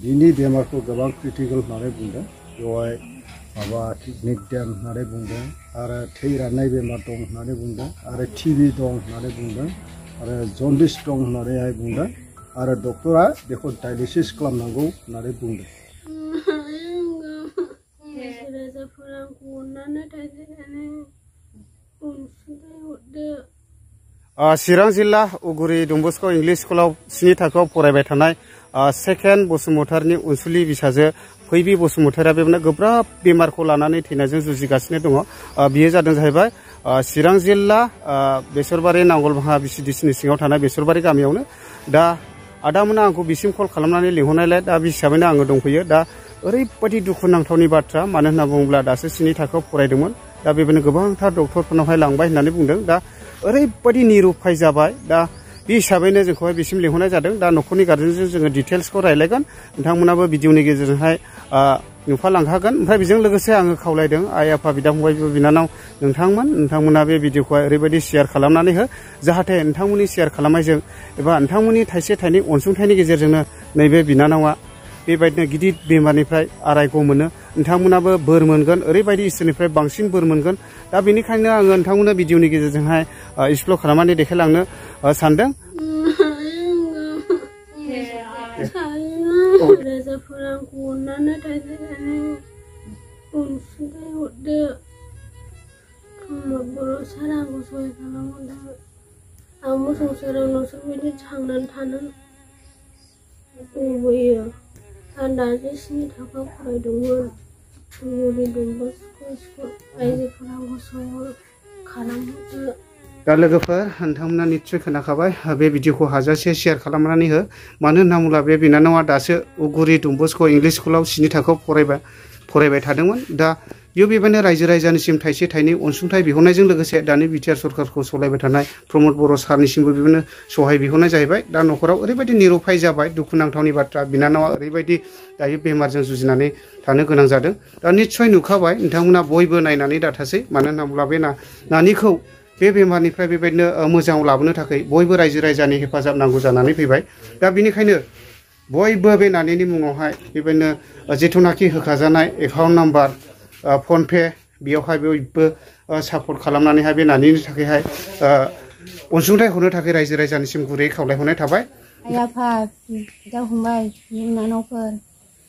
बिनि बेमारखौ गोबां क्रिटिकल होननानै बुंदों बेवहाय माबा किडनि डैमेज होननानै बुंदों आरो थै राननाय बेमार दं होननानै बुंदों आरो टिबि दं होननानै बुंदों आरो जन्डिस दं होननानैहाय बुंदों आरो डक्टरा बेखौ डायलिसिस खालामनांगौ होननानै बुंदों। चिरां जिल्ला उगुरि डनबस्क' इंलिश स्कुलाव 7 थाखोआव फरायबाय थानाय सेकेन्ड बसुमतारीनि अनसुलि बिसाजो फैबि बसुमतारीया बेबायदिनो गोब्राब बेमारखौ लानानै थैनायजों जुजिगासिनो दङ। बियो जादों जाहैबाय चिरां जिल्ला बेसरबारि नांगलबाहा बिसिडिसिनि सिङाव थानाय बेसरबारि गामियावनो। दा आदामोना आंखौ बिसिम कल खालामनानै लिंहरनायलाय दा बि हिसाबैनो आङो दंफैयो। दा ओरैबायदि दुखुनांथावनि बाथ्रा, मानो होनना बुङोब्ला दासो 7 थाखोआव फरायदोंमोन। दा बेबायदिनो गोबांथार डक्टरफोरनावहाय लांबाय होननानै बुंदों। दा ओरैबायदि निरुपाय जाबाय। दा बे हिसाबैनो जोंखौहाय बिसिम लिंहरनाय जादों। दा न'खरनि गार्जेनजों जोङो डिटेल्सखौ रायलायगोन। नोंथांमोनाबो भिडिअनि गेजेरजोंहाय नुफालांखागोन। ओमफ्राय बेजों लोगोसे आङो खावलायदों आइ आफा बिदा फंबाय बिनानाव नोंथांमोना बे भिडिअखौ ओरैबायदि शेयार खालामनानै हो, जाहाथे नोंथांमोननि शेयार खालामनायजों एबा नोंथांमोननि थाइसे थाइनै अनसुंथाइनि गेजेरजोंनो नैबे बिनानावा बेबायदिनो गिदिर बेमारनिफ्राय आरायग' मोनो। नोंथांमोनाबो बोर मोनगोन, ओरैबायदि इसोरनिफ्राय बांसिन बोर मोनगोन। दा बेनिखायनो आङो नोंथांमोननो भिडिअनि गेजेरजोंहाय एक्सप्लर खालामनानै देखायलांनो सानदों। आं दासो 7 थाखोआव फरायदोंमोन। उगुरि डनबस्क' स्कुल रायजोफोरा गसर खालामहरदो। दा लोगोफोर, नोंथांमोना निस्सय खोनाखाबाय। बे भिडिअखौ हाजासे शेयार खालामनानै हो। मानो होनना बुङोब्ला बे बिनानावा दासो उगुरि डनबस्क' इंलिश स्कुलाव 7 थाखोआव फरायबाय थादोंमोन। दा बेयाव बेबायदिनो रायजो राजानिसिम थाइसे थाइनै अनसुंथाइ बिहरनायजों लोगोसे दानि बिटिआर सरकारखौ सालायबाय थानाय प्रमद बर' सारनिसिमबो बेबायदिनो सहाय बिहरनाय जाहैबाय। दा न'खराव ओरैबायदि निरुपाय जाबाय, दुखुनांथावनि बाथ्रा। बिनानावा ओरैबायदि दायो बेमारजों जुजिनानै थानो गोनां जादों। दा निस्सय नुखाबाय, नोंथांमोना बयबो नायनानै दाथासै। मानो होनना बुङोब्ला बे नानिखौ बे बेमारनिफ्राय बेबायदिनो मोजाङाव लाबोनो थाखाय बयबो रायजो राजानि हेफाजाब नांगौ जानानै फैबाय। दा बेनिखायनो बयबो बे नानिनि मुङावहाय बेबायदिनो जिथुनाखि होखाजानाय एकाउन्ट नाम्बार, फनपे, बेयावहाय बयबो सापर्ट खालामनानैहाय बे नानिनि थाखायहाय अनसुंथाइ हरनो थाखाय रायजो राजानिसिम गुरै खावलायहरनाय थाबाय। आइ आफा बिदा फंबाय बिनानावफोर,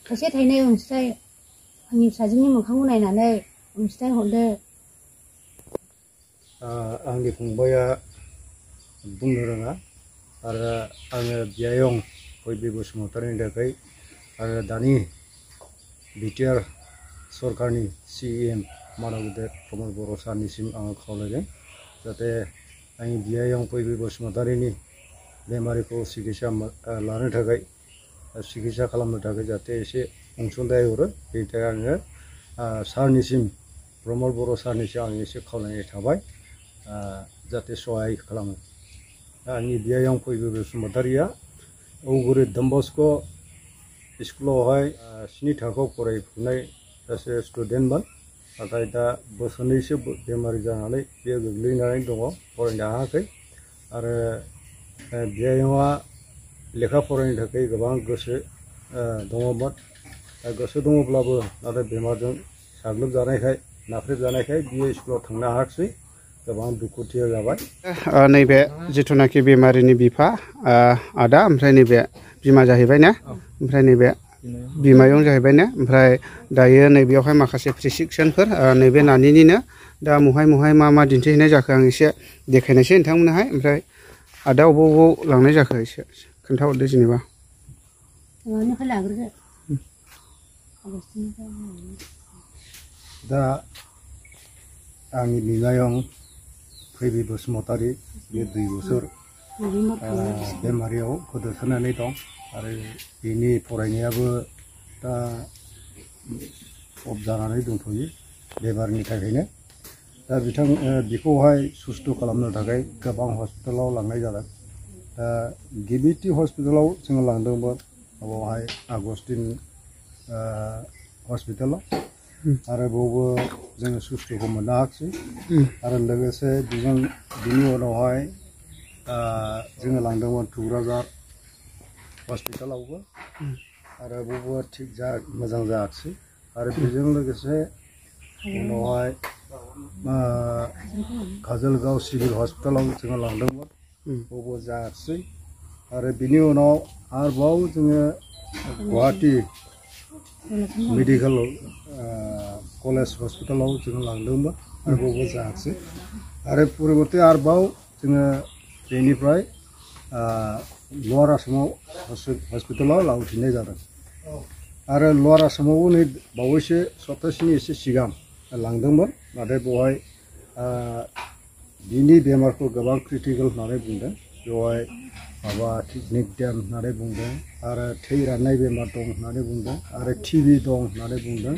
थाइसे थाइनै अनसुंथाइ आंनि फिसाजोनि मोखांखौ नायनानै अनसुंथाइ हरदो। आंनि फंबाया बुंनो रोङा आरो आङो बियायं फैबि बसुमतारीनि थाखाय आरो दानि बिटिआर सरकारनि CEM मानबदेब प्रमद बर' सारनिसिम आङो खावलायदों, जाहाथे आंनि बियायं फैबि बसुमतारीनि बेमारिखौ सिकित्सा लानो थाखाय सिकित्सा खालामनो थाखाय जाहाथे एसे अनसुंथाइ हरो। बेनि थाखाय आङो सारनिसिम, प्रमद बर' सारनिसिम आं एसे खावलायनाय थाबाय, जाहाथे सहाय खालामो। आंनि बियायं फैबि बसुमतारीया उगुरि डनबस्क' स्कुलावहाय 7 थाखोआव फरायफुनाय सासे स्टुडेन्टमोन। नाथाय दा बोसोरनैसो बेमारि जानानै बियो गोग्लैनानै दङ, फरायनो हायाखै। आरो बियायंआ लेखा फरायनो थाखाय गोबां गोसो दङमोन। गोसो दङब्लाबो नाथाय बेमारजों साग्लोबजानायखाय, नाख्रेबजानायखाय बियो स्कुलाव थांनो हायाखिसै। गोबां दुखुथिया जाबाय। नैबे जिथुनाखि बेमारिनि बिफा आदा, ओमफ्राय नैबे बिमा जाहैबाय ना, ओमफ्राय नैबे बिमायं जाहैबाय ना। ओमफ्राय दायो नैबेयावहाय माखासे प्रेसक्रिपसनफोर नैबे नानिनिनो। दा महाय मा दिन्थिहैनाय जाखो आं एसे देखायनोसै नोंथांमोननोहाय। ओमफ्राय आदा अबाव लांनाय जाखो एसे खोन्थाहरदो जेनेबा। दा आंनि बिमायं फैबि बसुमतारी, बे 2 बोसोर बेमारियाव गोदोसोनानै दं आरो बिनि फरायनायाबो दा अफ जानानै दंथ'यो बेमारनि थाखायनो। दा बिखौहाय सुस्थ' खालामनो थाखाय गोबां हस्पिटालाव लांनाय जादों। दा गिबिथि हस्पिटालाव जोङो लांदोंमोन, बेवहाय आगस्टिन हस्पिटालाव, आरो बेयावबो जोङो सुस्थ'खौ मोननो हायाखिसै। आरो लोगोसे बिनि उनावहाय जोङो लांदोंमोन थुक्राझार हस्पिटालावबो, आरो बबेबा थिग मोजां जायाखिसै आरो बेजों लोगोसे उनावहाय काजलगाव सिभिल हस्पिटालाव जोङो लांदोंमोन बबेबा जायाखिसै आरो बिनि उनाव आरोबाव जोङो गुवाहाटि मेडिकेल कलेज हस्पिटालाव जोङो लांदोंमोन आरो बबेबा जायाखिसै आरो परिबर्ते आरोबाव जोङो बेनिफ्राय लवार आसामाव हस्पिटालाव लाबोफिननाय जादों आरो लवार आसामावबो नै बावैसो सप्तासेनि एसे सिगां लांदोंमोन नाथाय बेवहाय बिनि बेमारखौ गोबां क्रिटिकेल होननानै बुंदों बेवहाय माबा किडनि डेम होननानै बुंदों आरो थै राननाय बेमार दं होननानै बुंदों आरो टिबि दं होननानै बुंदों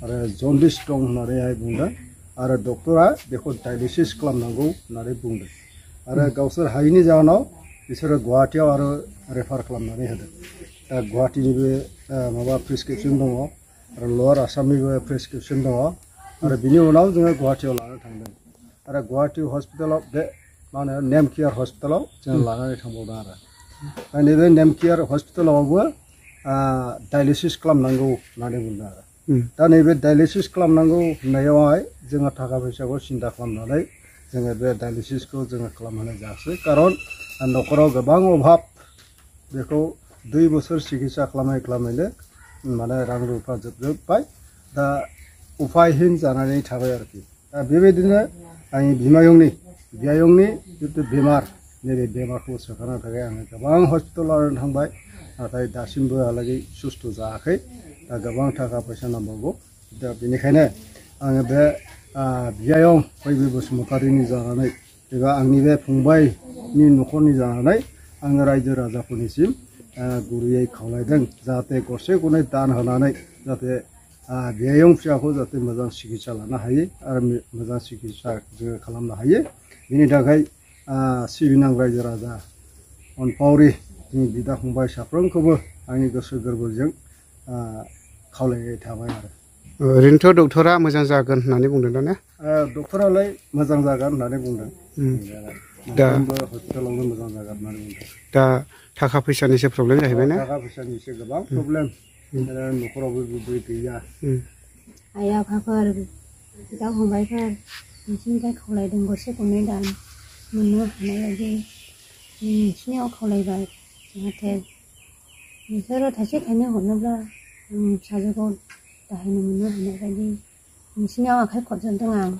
आरो जन्डिस दं होननानैहाय बुंदों आरो डक्टरा बेखौ डायलिसिस खालामनांगौ होननानै बुंदों आरो गावसोर हायैनि जाहोनाव बिसोरो गुवाहाटियाव आरो रेफार खालामनानै होदों दा गुवाहाटिनिबो माबा प्रेसक्रिपसन दङ आरो लवार आसामनिबो प्रेसक्रिपसन दङ आरो बिनि उनाव जोङो गुवाहाटियाव लानानै थांदों आरो गुवाहाटि हस्पिटालाव बे मा होनो नेम केयार हस्पिटालाव जों लानानै थांबावदों आरो नैबे नेम केयार हस्पिटालावबो डायलिसिस खालामनांगौ होननानै बुंदों आरो दा नैबे डायलिसिस खालामनांगौ होननायावहाय जोङो थाखा फैसाखौ सिन्था खालामनानै जोङो बे डायलिसिसखौ जोङो खालामहोनाय जायासै खारन न'खराव गोबां अभाब बेखौ 2 बोसोर सिकित्सा खालामैनो माने रां रुफा जोबजोब्बाय दा उफायहीन जानानै थाबाय आरोखि दा बेबायदिनो आंनि बिमायंनि जितु बेमार नैबे बेमारखौ सोखानो थाखाय आङो गोबां हस्पिटालाव थांबाय नाथाय दासिमबोहालागै सुस्थ' जायाखै दा गोबां थाखा फैसा नांबावगौ दा बेनिखायनो आङो बे बियायं फैबि बसुमतारीनि जानानै एबा आंनि बे फंबायनि न'खरनि जानानै आङो रायजो राजाफोरनिसिम गुरैयै खावलायदों जाहाथे गरसे गरनै दान होनानै जाहाथे बियायं फिसाखौ जाहाथे मोजां सिकित्सा लानो हायो आरो मोजां सिकित्सा जोङो खालामनो हायो बिनि थाखाय सिबिनां रायजो राजा अनफावरि जोंनि बिदा फंबाय साफ्रोमखौबो आंनि गोसो गोरबोजों खावलायनाय थाबाय आरो ओरैनोथ' डक्टरा मोजां जागोन होननानै बुंदों दा ने डक्टरालाय मोजां जागोन होननानै बुंदों दा हस्पिटालावनो मोजां जागोन होननानै बुंदों दा थाखा फैसानिसो प्रब्लेम जाहैबाय ना थाखा फैसानिसो गोबां प्रब्लेम न'खरावबो बिदि गैया आइ आफाफोर बिदा फंबायफोर नोंसिनिफ्राय खावलायदों गरसे गरनै दान मोननो हानाय बायदि नोंसिनियाव खावलायबाय जाहाथे नोंसोरो थाइसे थाइनै हरनोब्ला फिसाजोखौ दाहायनो मोननो हानाय बायदि नोंसिनियाव आखाइ खबजोबदों आं